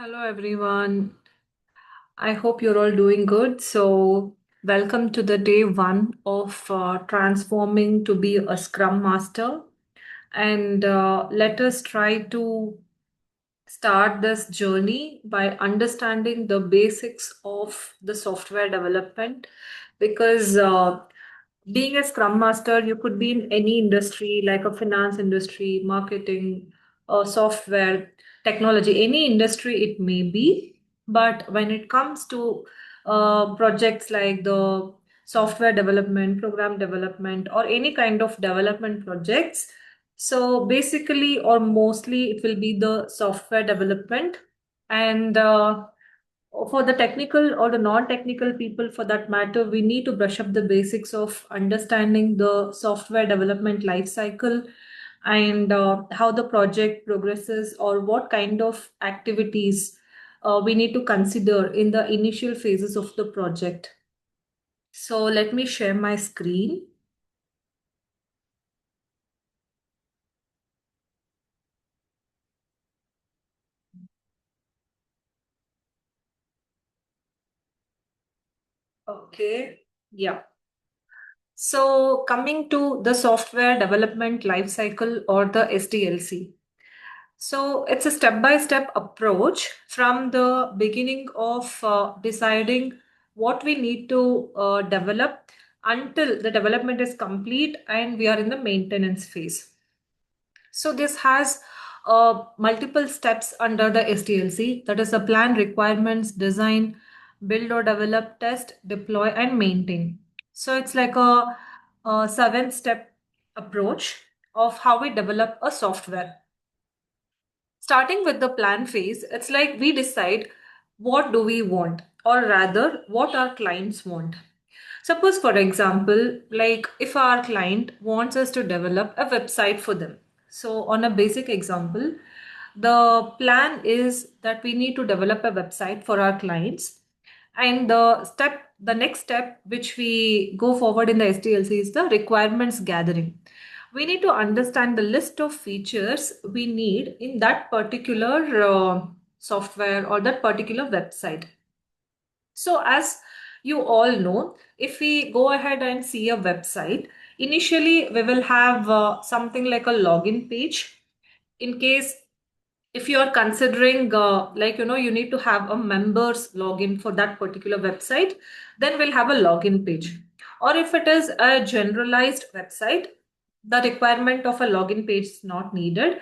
Hello, everyone. I hope you're all doing good. So, welcome to the day one of transforming to be a Scrum Master. And let us try to start this journey by understanding the basics of the software development because being a scrum master you could be in any industry like a finance industry, marketing, software, technology, any industry it may be. But when it comes to projects like the software development, program development, or any kind of development projects, so basically or mostly it will be the software development. And for the technical or the non-technical people for that matter, we need to brush up the basics of understanding the software development life cycle and how the project progresses or what kind of activities we need to consider in the initial phases of the project. So let me share my screen. Okay. Yeah. So coming to the software development lifecycle or the SDLC. So it's a step-by-step approach from the beginning of deciding what we need to develop until the development is complete and we are in the maintenance phase. So this has multiple steps under the SDLC, that is the plan, requirements, design, build or develop, test, deploy, and maintain. So it's like a 7-step approach of how we develop a software. Starting with the plan phase, it's like we decide what do we want, or rather what our clients want. Suppose, for example, like if our client wants us to develop a website for them. So, on a basic example, the plan is that we need to develop a website for our clients. And the next step, which we go forward in the SDLC, is the requirements gathering. We need to understand the list of features we need in that particular software or that particular website. So, as you all know, if we go ahead and see a website, initially we will have something like a login page. In case if you are considering you need to have a members login for that particular website, then we'll have a login page. Or if it is a generalized website, the requirement of a login page is not needed.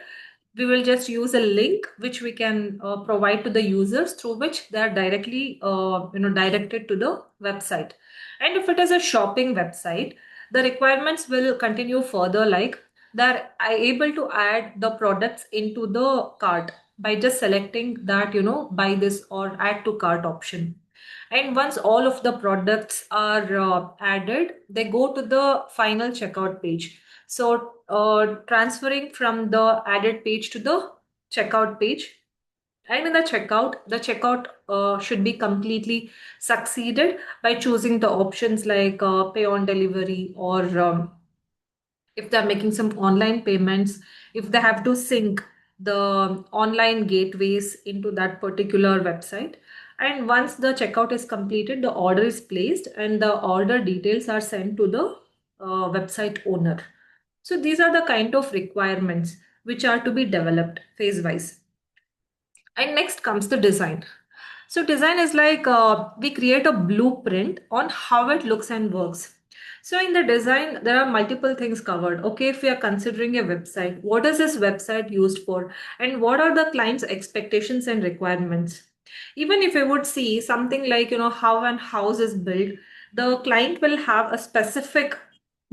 We will just use a link which we can provide to the users, through which they are directly directed to the website. And if it is a shopping website, the requirements will continue further, like they're able to add the products into the cart by just selecting that, buy this or add to cart option. And once all of the products are added, they go to the final checkout page. So transferring from the added page to the checkout page. And in the checkout should be completely succeeded by choosing the options like pay on delivery, or if they're making some online payments, if they have to sync the online gateways into that particular website. And once the checkout is completed, the order is placed and the order details are sent to the website owner. So these are the kind of requirements which are to be developed phase wise. And next comes the design. So design is like we create a blueprint on how it looks and works. So in the design, there are multiple things covered. Okay, if we are considering a website, what is this website used for? And what are the client's expectations and requirements? Even if we would see something like, how an house is built, the client will have a specific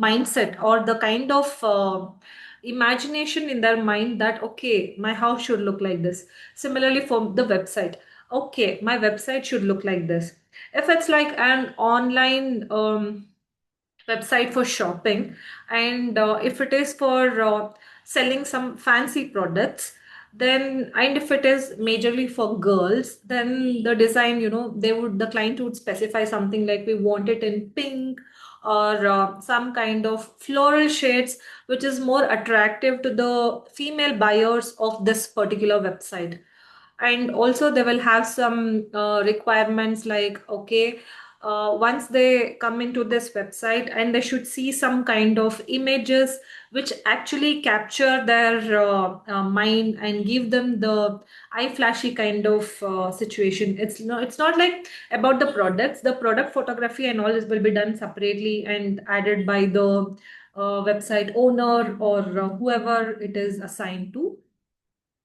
mindset or the kind of imagination in their mind that, okay, my house should look like this. Similarly, for the website, okay, my website should look like this. If it's like an online website for shopping, and if it is for selling some fancy products, then, and if it is majorly for girls, then the design, the client would specify something like we want it in pink, or some kind of floral shades which is more attractive to the female buyers of this particular website. And also they will have some requirements like, okay, once they come into this website, and they should see some kind of images which actually capture their mind and give them the eye flashy kind of situation. It's not like about the products. The product photography and all this will be done separately and added by the website owner or whoever it is assigned to.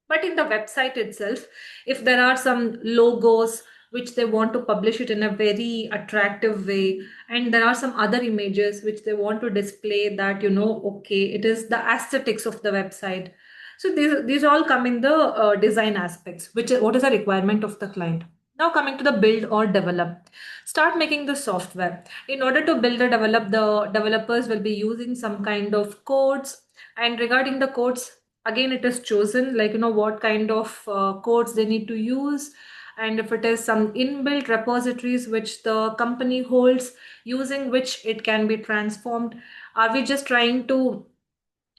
But in the website itself, if there are some logos which they want to publish it in a very attractive way, and there are some other images which they want to display, that okay, it is the aesthetics of the website. So these all come in the design aspects, which is what is a requirement of the client. Now coming to the build or develop, start making the software. In order to build or develop, the developers will be using some kind of codes. And regarding the codes, again, it is chosen, like what kind of codes they need to use, and if it is some inbuilt repositories which the company holds, using which it can be transformed. Are we just trying to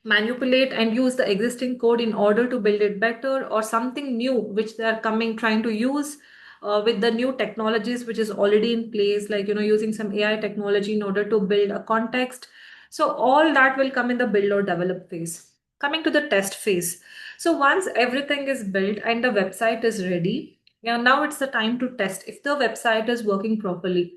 manipulate and use the existing code in order to build it better, or something new which they are coming trying to use with the new technologies which is already in place, like using some AI technology in order to build a context? So all that will come in the build or develop phase. Coming to the test phase, so once everything is built and the website is ready, yeah, now it's the time to test if the website is working properly.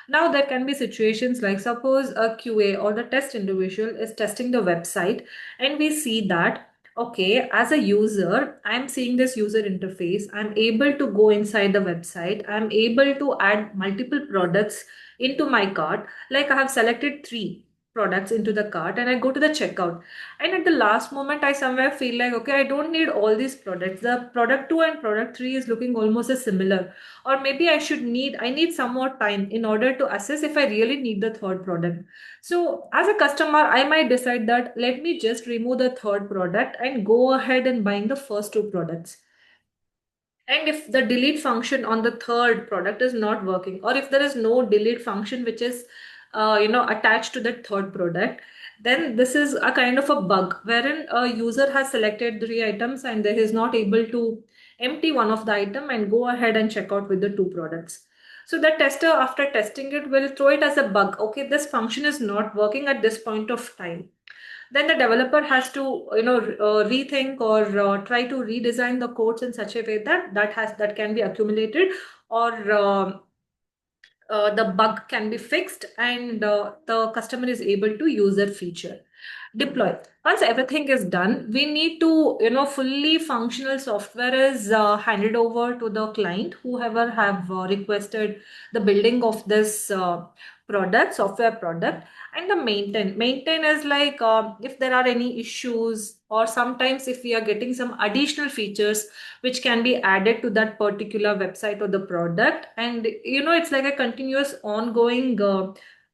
Now there can be situations like, suppose a QA or the test individual is testing the website, and we see that, okay, as a user, I'm seeing this user interface, I'm able to go inside the website, I'm able to add multiple products into my cart. Like I have selected 3 products into the cart and I go to the checkout, and at the last moment I somewhere feel like, okay, I don't need all these products. The product 2 and product 3 is looking almost as similar, or maybe I need some more time in order to assess if I really need the third product. So as a customer, I might decide that let me just remove the third product and go ahead and buying the first 2 products. And if the delete function on the third product is not working, or if there is no delete function which is attached to that third product, then this is a kind of a bug wherein a user has selected 3 items and they is not able to empty one of the item and go ahead and check out with the 2 products. So the tester, after testing it, will throw it as a bug. Okay, this function is not working at this point of time. Then the developer has to rethink or try to redesign the codes in such a way that that can be accumulated, or the bug can be fixed, and the customer is able to use that feature. Deploy. Once everything is done, we need to, fully functional software is handed over to the client, whoever have requested the building of this software product. And the maintain is like, if there are any issues, or sometimes if we are getting some additional features which can be added to that particular website or the product. And it's like a continuous ongoing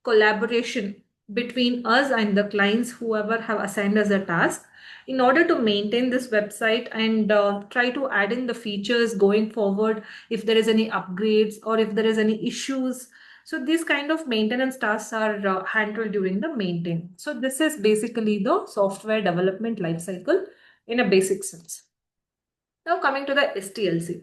collaboration between us and the clients, whoever have assigned us a task, in order to maintain this website and try to add in the features going forward if there is any upgrades or if there is any issues. So these kind of maintenance tasks are handled during the maintain. So this is basically the software development lifecycle in a basic sense. Now coming to the STLC.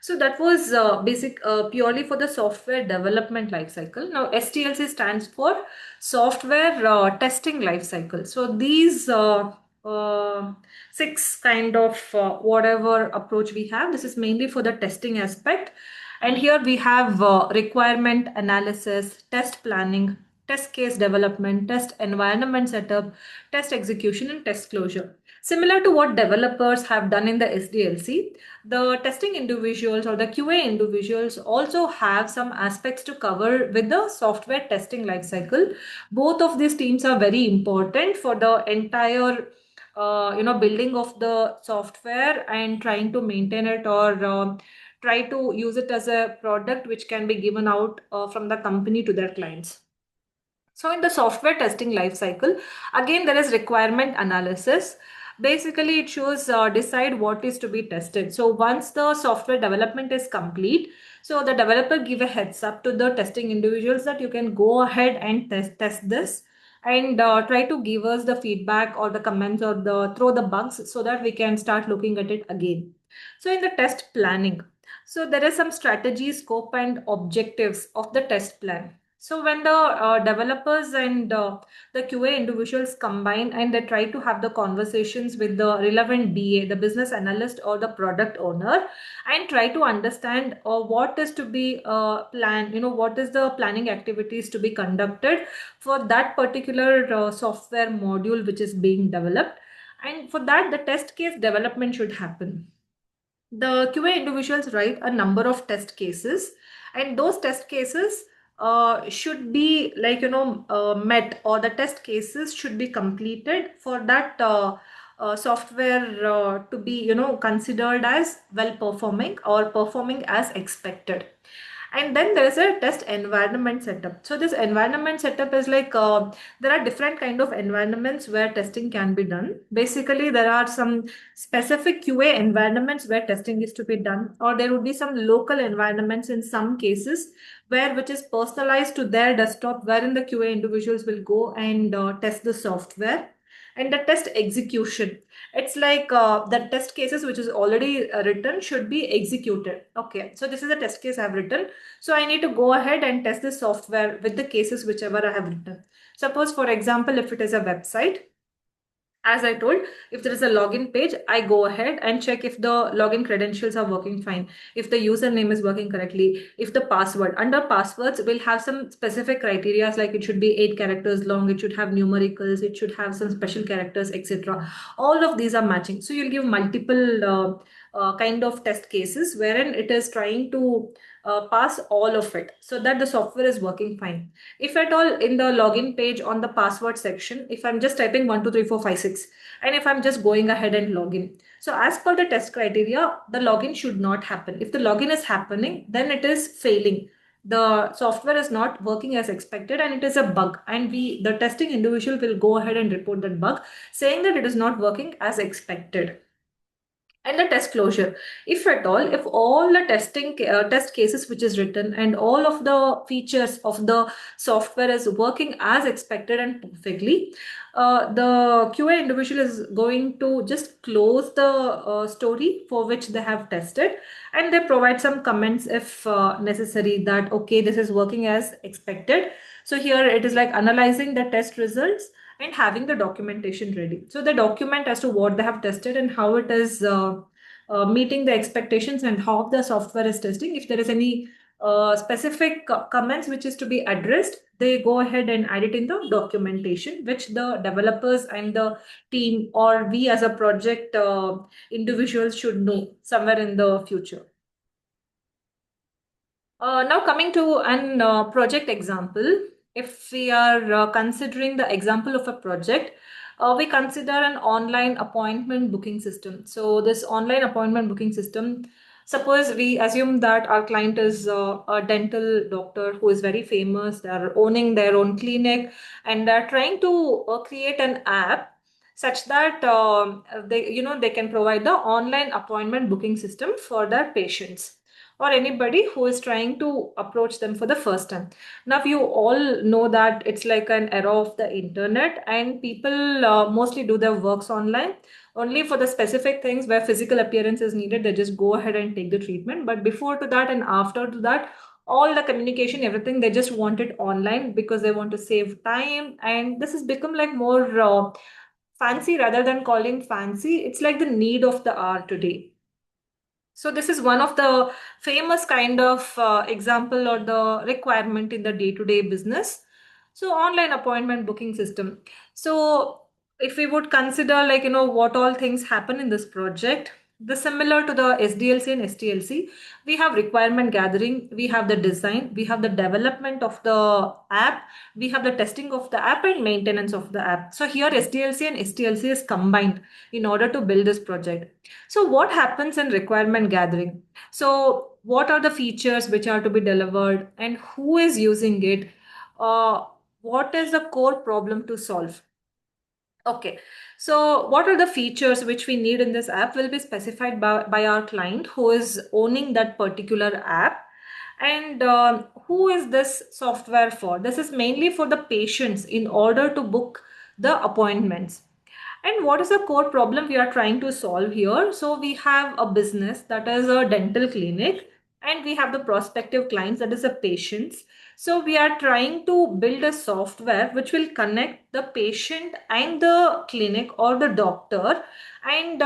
So that was basic purely for the software development lifecycle. Now STLC stands for software testing lifecycle. So these 6 kind of whatever approach we have, this is mainly for the testing aspect. And here we have requirement analysis, test planning, test case development, test environment setup, test execution, and test closure. Similar to what developers have done in the SDLC, the testing individuals or the QA individuals also have some aspects to cover with the software testing lifecycle. Both of these teams are very important for the entire building of the software and trying to maintain it, or try to use it as a product which can be given out from the company to their clients. So in the software testing lifecycle, again, there is requirement analysis. Basically, it shows decide what is to be tested. So once the software development is complete, so the developer give a heads up to the testing individuals that you can go ahead and test this, and try to give us the feedback or the comments or the throw the bugs so that we can start looking at it again. So in the test planning, so there is some strategy, scope, and objectives of the test plan. So when the developers and the QA individuals combine and they try to have the conversations with the relevant BA, the business analyst or the product owner, and try to understand what is to be planned, what is the planning activities to be conducted for that particular software module which is being developed. And for that, the test case development should happen. The QA individuals write a number of test cases, and those test cases should be met, or the test cases should be completed for that software to be considered as well performing or performing as expected. And then there is a test environment setup. So this environment setup is like there are different kind of environments where testing can be done. Basically, there are some specific QA environments where testing is to be done, or there would be some local environments in some cases where which is personalized to their desktop, wherein the QA individuals will go and test the software. And the test execution, it's like the test cases which is already written should be executed. Okay, so this is the test case I've written, so I need to go ahead and test the software with the cases whichever I have written. Suppose, for example, if it is a website, as I told, if there is a login page, I go ahead and check if the login credentials are working fine, if the username is working correctly, if the password, under passwords, we'll have some specific criteria, like it should be 8 characters long, it should have numericals, it should have some special characters, etc. All of these are matching. So you'll give multiple kind of test cases wherein it is trying to pass all of it so that the software is working fine. If at all in the login page on the password section, if I'm just typing 12345 and if I'm just going ahead and login, so as per the test criteria, the login should not happen. If the login is happening, then it is failing. The software is not working as expected and it is a bug, and the testing individual will go ahead and report that bug, saying that it is not working as expected. And the test closure, if at all, if all the test cases which is written and all of the features of the software is working as expected and perfectly, the QA individual is going to just close the story for which they have tested, and they provide some comments if necessary, that okay, this is working as expected. So here it is like analyzing the test results and having the documentation ready. So the document as to what they have tested and how it is meeting the expectations and how the software is testing. If there is any specific comments which is to be addressed, they go ahead and add it in the documentation, which the developers and the team or we as a project individuals should know somewhere in the future. Now coming to an project example, if we are considering the example of a project, we consider an online appointment booking system. So this online appointment booking system, suppose we assume that our client is a dental doctor who is very famous, they are owning their own clinic, and they're trying to create an app such that they can provide the online appointment booking system for their patients or anybody who is trying to approach them for the first time. Now, you all know that it's like an era of the internet, and people mostly do their works online. Only for the specific things where physical appearance is needed, they just go ahead and take the treatment. But before to that and after to that, all the communication, everything, they just want it online because they want to save time. And this has become like more fancy rather than calling fancy. It's like the need of the hour today. So this is one of the famous kind of example or the requirement in the day-to-day business. So online appointment booking system. So if we would consider what all things happen in this project, the similar to the SDLC and STLC, we have requirement gathering, we have the design, we have the development of the app, we have the testing of the app and maintenance of the app. So here SDLC and STLC is combined in order to build this project. So what happens in requirement gathering? So what are the features which are to be delivered and who is using it? What is the core problem to solve? Okay, so what are the features which we need in this app will be specified by our client who is owning that particular app. And who is this software for? This is mainly for the patients in order to book the appointments. And what is the core problem we are trying to solve here? So we have a business that is a dental clinic, and we have the prospective clients, that is the patients. So we are trying to build a software which will connect the patient and the clinic or the doctor, and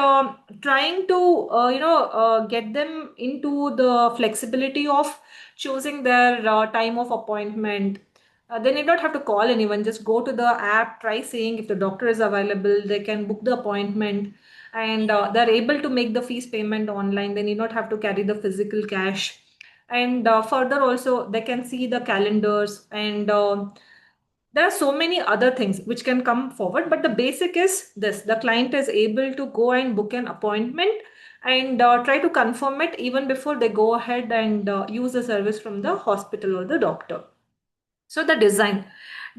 trying to get them into the flexibility of choosing their time of appointment. They need not have to call anyone, just go to the app, try seeing if the doctor is available, they can book the appointment, and they're able to make the fees payment online. They need not have to carry the physical cash. And further also, they can see the calendars, and there are so many other things which can come forward. But the basic is this: the client is able to go and book an appointment, and try to confirm it even before they go ahead and use the service from the hospital or the doctor. So the design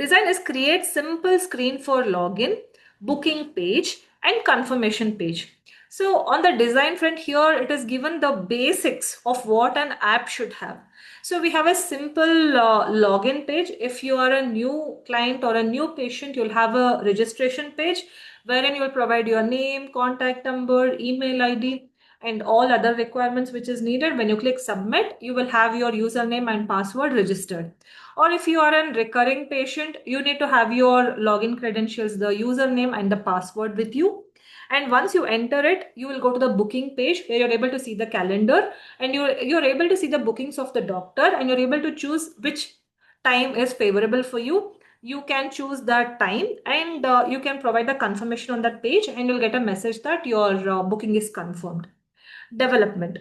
is create simple screen for login, booking page, and confirmation page. So on the design front here, it is given the basics of what an app should have. So we have a simple login page. If you are a new client or a new patient, you'll have a registration page wherein you'll provide your name, contact number, email ID, and all other requirements which is needed. When you click submit, you will have your username and password registered. Or if you are a recurring patient, you need to have your login credentials, the username and the password with you. And once you enter it, you will go to the booking page where you're able to see the calendar, and you're able to see the bookings of the doctor, and you're able to choose which time is favorable for you. You can choose that time, and you can provide the confirmation on that page, and you'll get a message that your booking is confirmed. Development.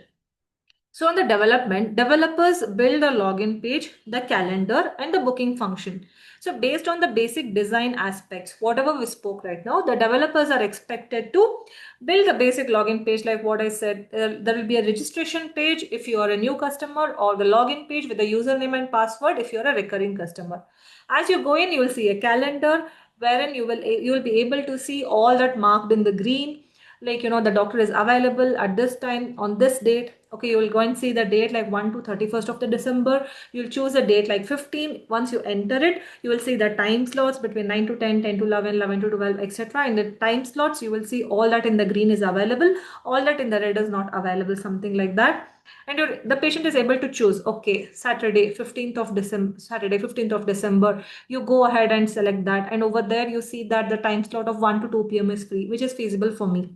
So on the development, developers build a login page, the calendar, and the booking function. So based on the basic design aspects, whatever we spoke right now, the developers are expected to build a basic login page like what I said. There will be a registration page if you are a new customer, or the login page with the username and password if you are a recurring customer. As you go in, you will see a calendar wherein you will be able to see all that marked in the green, like the doctor is available at this time on this date. Okay, you will go and see the date like 1 to 31st of the December. You'll choose a date like 15. Once you enter it, you will see the time slots between 9 to 10, 10 to 11, 11 to 12, etc. In the time slots, you will see all that in the green is available, all that in the red is not available, something like that. And the patient is able to choose, okay, Saturday 15th of December, you go ahead and select that, and over there you see that the time slot of 1 to 2 p.m. is free, which is feasible for me,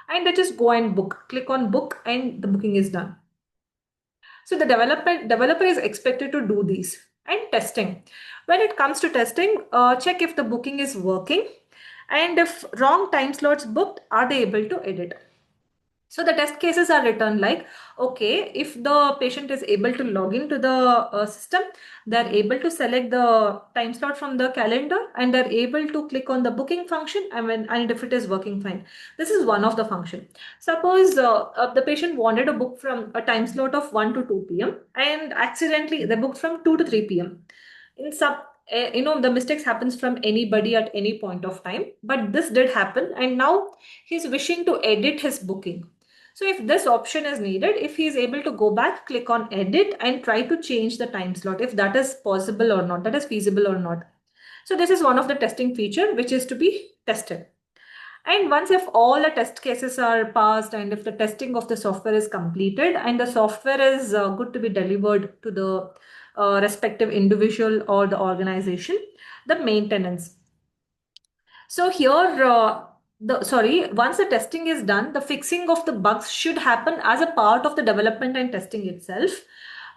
and they just go and book, click on book, and the booking is done. So the developer is expected to do these. And testing. When it comes to testing, check if the booking is working, and if wrong time slots booked, are they able to edit. So the test cases are written like, okay, if the patient is able to log into the system, they're able to select the time slot from the calendar, and they're able to click on the booking function, and if it is working fine. This is one of the function. Suppose the patient wanted to book from a time slot of 1 to 2 p.m. and accidentally they booked from 2 to 3 p.m. In some, the mistakes happens from anybody at any point of time, but this did happen, and now he's wishing to edit his booking. So if this option is needed, if he is able to go back, click on edit, and try to change the time slot, if that is possible or not, that is feasible or not. So this is one of the testing feature which is to be tested. And once if all the test cases are passed, and if the testing of the software is completed, and the software is good to be delivered to the respective individual or the organization, the maintenance. So here, once the testing is done, the fixing of the bugs should happen as a part of the development and testing itself.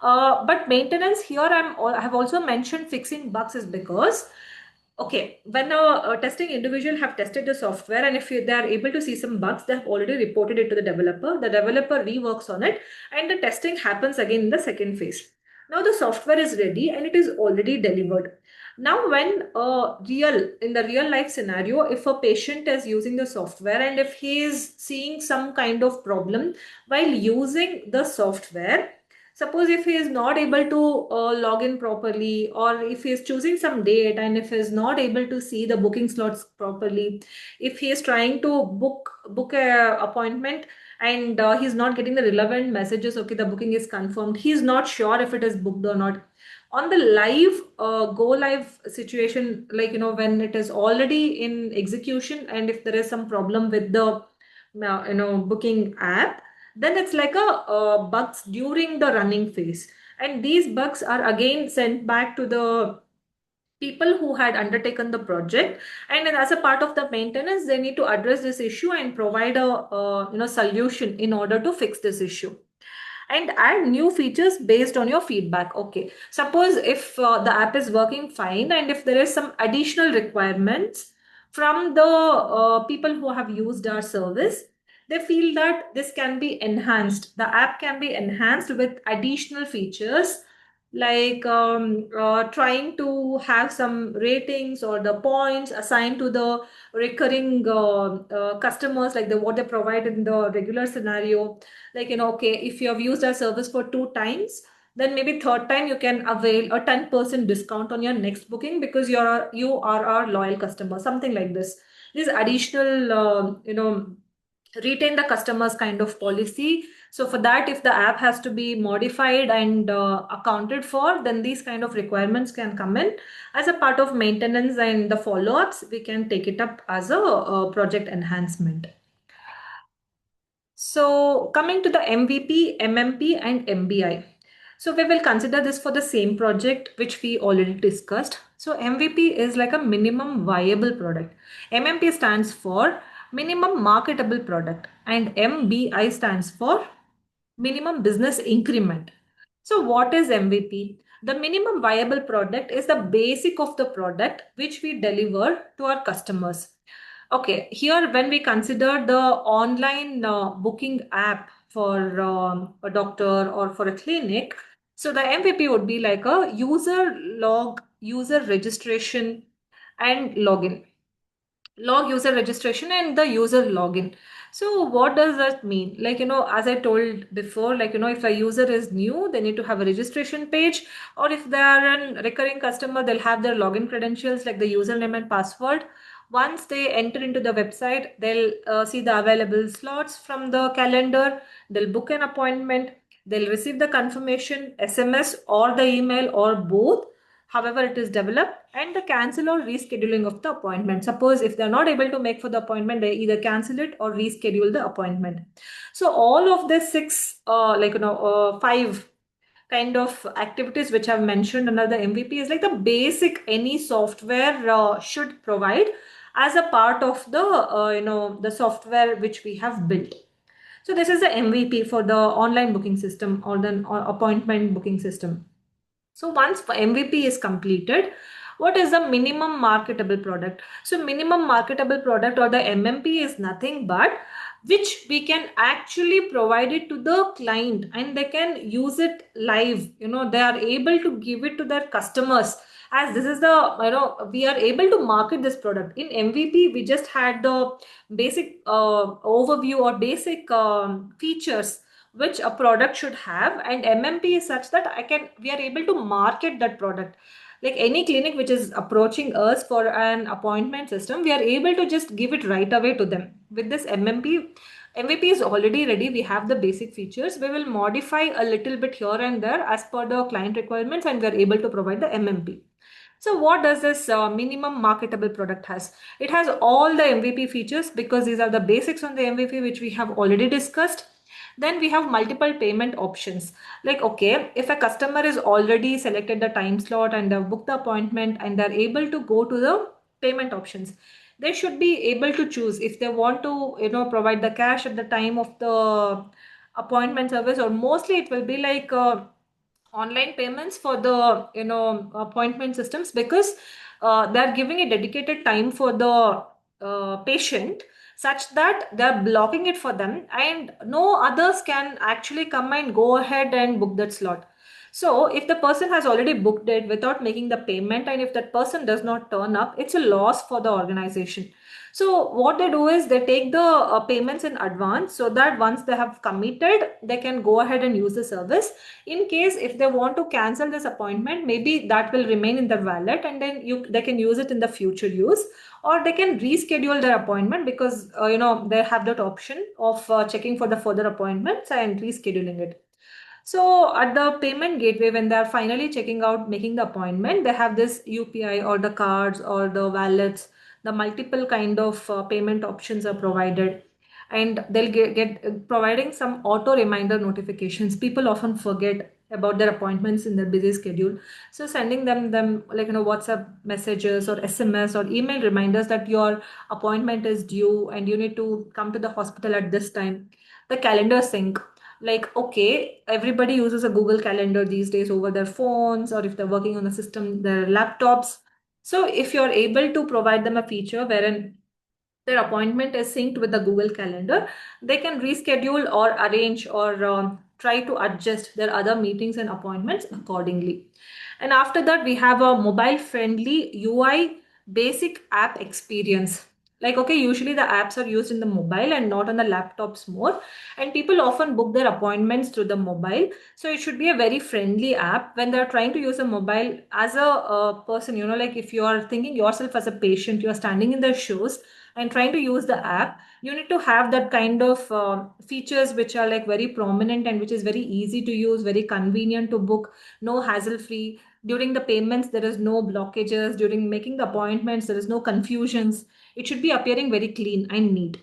But maintenance here, I have also mentioned fixing bugs is because, okay, when a testing individual have tested the software, and if they are able to see some bugs, they have already reported it to the developer reworks on it, and the testing happens again in the second phase. Now the software is ready and it is already delivered. Now, when in the real life scenario, if a patient is using the software and if he is seeing some kind of problem while using the software, suppose if he is not able to log in properly, or if he is choosing some date and if he is not able to see the booking slots properly, if he is trying to book a appointment and he's not getting the relevant messages, okay, the booking is confirmed, he's not sure if it is booked or not. On the live go live situation, like when it is already in execution, and if there is some problem with the booking app, then it's like a bugs during the running phase, and these bugs are again sent back to the people who had undertaken the project, and then as a part of the maintenance they need to address this issue and provide a solution in order to fix this issue and add new features based on your feedback. Okay, suppose if the app is working fine and if there is some additional requirements from the people who have used our service, they feel that this can be enhanced, the app can be enhanced with additional features, like trying to have some ratings or the points assigned to the recurring customers, like the what they provide in the regular scenario. Like okay, if you have used our service for 2 times, then maybe third time you can avail a 10% discount on your next booking because you are our loyal customer, something like this. This additional retain the customers kind of policy. So for that, if the app has to be modified and accounted for, then these kind of requirements can come in as a part of maintenance, and the follow-ups we can take it up as a project enhancement. So coming to the MVP, MMP and MBI. So we will consider this for the same project which we already discussed. So MVP is like a minimum viable product. MMP stands for minimum marketable product, and MBI stands for minimum business increment. So what is MVP? The minimum viable product is the basic of the product which we deliver to our customers. Okay, here when we consider the online booking app for a doctor or for a clinic, so the MVP would be like a user registration and login. Log user registration and the user login. So what does that mean? Like, as I told before, like, if a user is new, they need to have a registration page, or if they are a recurring customer, they'll have their login credentials like the username and password. Once they enter into the website, they'll see the available slots from the calendar, they'll book an appointment, they'll receive the confirmation, SMS or the email or both, however it is developed, and the cancel or rescheduling of the appointment. Suppose if they're not able to make for the appointment, they either cancel it or reschedule the appointment. So all of the five kind of activities which I've mentioned under the MVP is like the basic any software should provide as a part of the the software which we have built. So this is the MVP for the online booking system or the appointment booking system. So once MVP is completed, what is the minimum marketable product? So minimum marketable product or the MMP is nothing but which we can actually provide it to the client and they can use it live. They are able to give it to their customers, as this is the we are able to market this product. In MVP we just had the basic overview or basic features which a product should have, and MMP is such that we are able to market that product. Like any clinic which is approaching us for an appointment system, we are able to just give it right away to them. With this MVP is already ready, we have the basic features, we will modify a little bit here and there as per the client requirements, and we are able to provide the MMP. So what does this minimum marketable product has? It has all the MVP features because these are the basics on the MVP which we have already discussed. Then we have multiple payment options. Like, okay, if a customer is already selected the time slot and they've booked the appointment and they're able to go to the payment options, they should be able to choose if they want to, provide the cash at the time of the appointment service, or mostly it will be like online payments for the appointment systems, because they're giving a dedicated time for the patient, such that they're blocking it for them and no others can actually come and go ahead and book that slot. So if the person has already booked it without making the payment, and if that person does not turn up, it's a loss for the organization. So what they do is they take the payments in advance, so that once they have committed, they can go ahead and use the service. In case if they want to cancel this appointment, maybe that will remain in their wallet, and then they can use it in the future use, or they can reschedule their appointment because they have that option of checking for the further appointments and rescheduling it. So at the payment gateway, when they are finally checking out, making the appointment, they have this UPI or the cards or the wallets, the multiple kind of payment options are provided. And they'll get providing some auto reminder notifications. People often forget about their appointments in their busy schedule. So sending them like, WhatsApp messages or SMS or email reminders that your appointment is due and you need to come to the hospital at this time. The calendar sync, like, okay, everybody uses a Google Calendar these days over their phones, or if they're working on the system, their laptops. So if you're able to provide them a feature wherein their appointment is synced with the Google Calendar, they can reschedule or arrange or try to adjust their other meetings and appointments accordingly. And after that, we have a mobile friendly UI basic app experience. Like, okay, usually the apps are used in the mobile and not on the laptops more. And people often book their appointments through the mobile. So it should be a very friendly app when they're trying to use a mobile as a person, like if you are thinking yourself as a patient, you are standing in their shoes and trying to use the app, you need to have that kind of features which are like very prominent and which is very easy to use, very convenient to book, no hassle free. During the payments, there is no blockages. During making the appointments, there is no confusions. It should be appearing very clean and neat.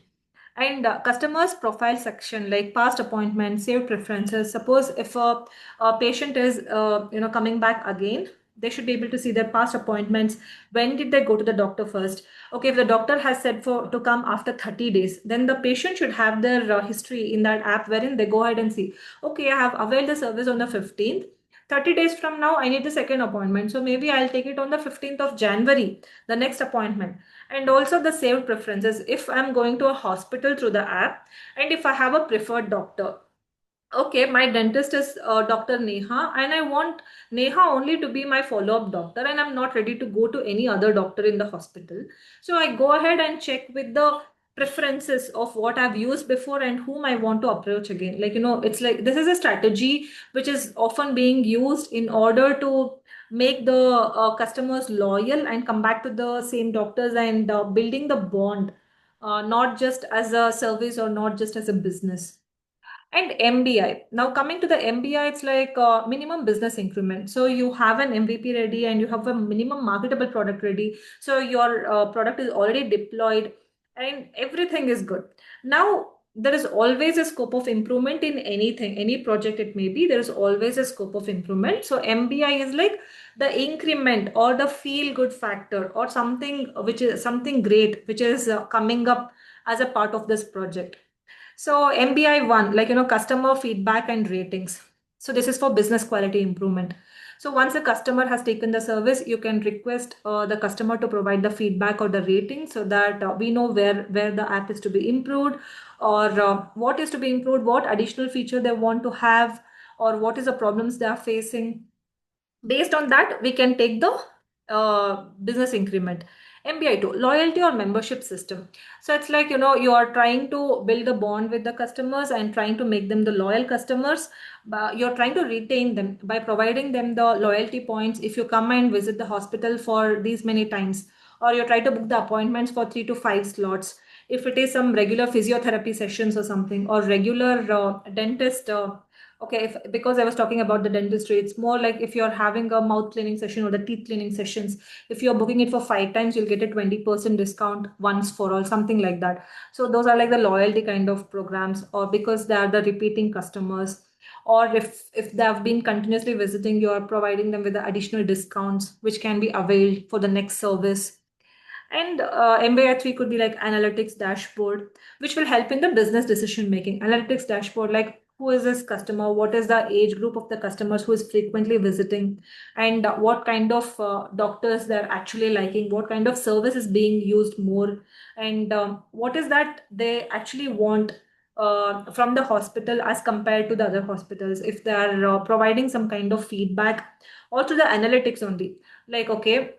And customers profile section, like past appointments, saved preferences. Suppose if a patient is coming back again, they should be able to see their past appointments. When did they go to the doctor first? Okay, if the doctor has said for to come after 30 days, then the patient should have their history in that app, wherein they go ahead and see, okay, I have availed the service on the 15th. 30 days from now, I need the second appointment. So maybe I'll take it on the 15th of January, the next appointment. And also the saved preferences. If I'm going to a hospital through the app, and if I have a preferred doctor, okay, my dentist is Dr. Neha, and I want Neha only to be my follow-up doctor, and I'm not ready to go to any other doctor in the hospital. So I go ahead and check with the preferences of what I've used before and whom I want to approach again. Like, it's like this is a strategy which is often being used in order to make the customers loyal and come back to the same doctors, and building the bond, not just as a service or not just as a business. And MBI. Now coming to the MBI, it's like minimum business increment. So you have an MVP ready and you have a minimum marketable product ready. So your product is already deployed and everything is good. Now there is always a scope of improvement in anything, any project it may be. There is always a scope of improvement. So MBI is like the increment or the feel good factor or something which is something great, which is coming up as a part of this project. So MBI one, like, customer feedback and ratings. So this is for business quality improvement. So once a customer has taken the service, you can request the customer to provide the feedback or the rating so that we know where the app is to be improved, or what is to be improved, what additional feature they want to have, or what is the problems they are facing. Based on that, we can take the business increment. MBI2, loyalty or membership system. So it's like, you are trying to build a bond with the customers and trying to make them the loyal customers. But you're trying to retain them by providing them the loyalty points. If you come and visit the hospital for these many times, or you try to book the appointments for 3 to 5 slots, if it is some regular physiotherapy sessions or something, or regular dentist okay, because I was talking about the dentistry, it's more like if you're having a mouth cleaning session or the teeth cleaning sessions, if you're booking it for 5 times, you'll get a 20% discount once for all, something like that. So those are like the loyalty kind of programs, or because they are the repeating customers, or if they have been continuously visiting, you are providing them with the additional discounts which can be availed for the next service. And MBI3 could be like analytics dashboard, which will help in the business decision making. Analytics dashboard, like who is this customer, what is the age group of the customers who is frequently visiting, and what kind of doctors they're actually liking, what kind of service is being used more, and what is that they actually want from the hospital as compared to the other hospitals, if they are providing some kind of feedback, or to the analytics only. Like, okay,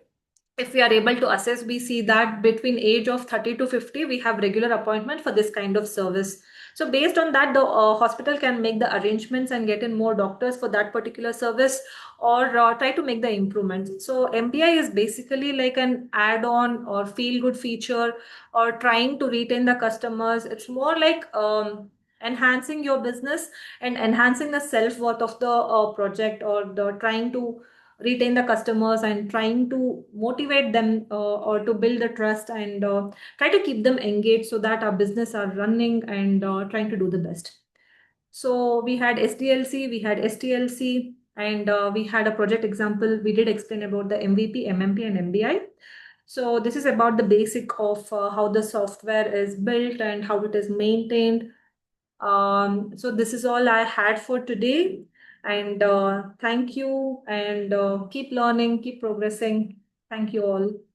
if we are able to assess, we see that between age of 30 to 50, we have regular appointment for this kind of service. So based on that, the hospital can make the arrangements and get in more doctors for that particular service, or try to make the improvements. So MPI is basically like an add-on or feel-good feature, or trying to retain the customers. It's more like enhancing your business and enhancing the self-worth of the project, or the trying to retain the customers and trying to motivate them, or to build the trust, and try to keep them engaged so that our business are running and trying to do the best. So we had SDLC, we had STLC, and we had a project example. We did explain about the MVP, MMP, and MBI. So this is about the basic of how the software is built and how it is maintained. So this is all I had for today. And thank you, and keep learning, keep progressing. Thank you all.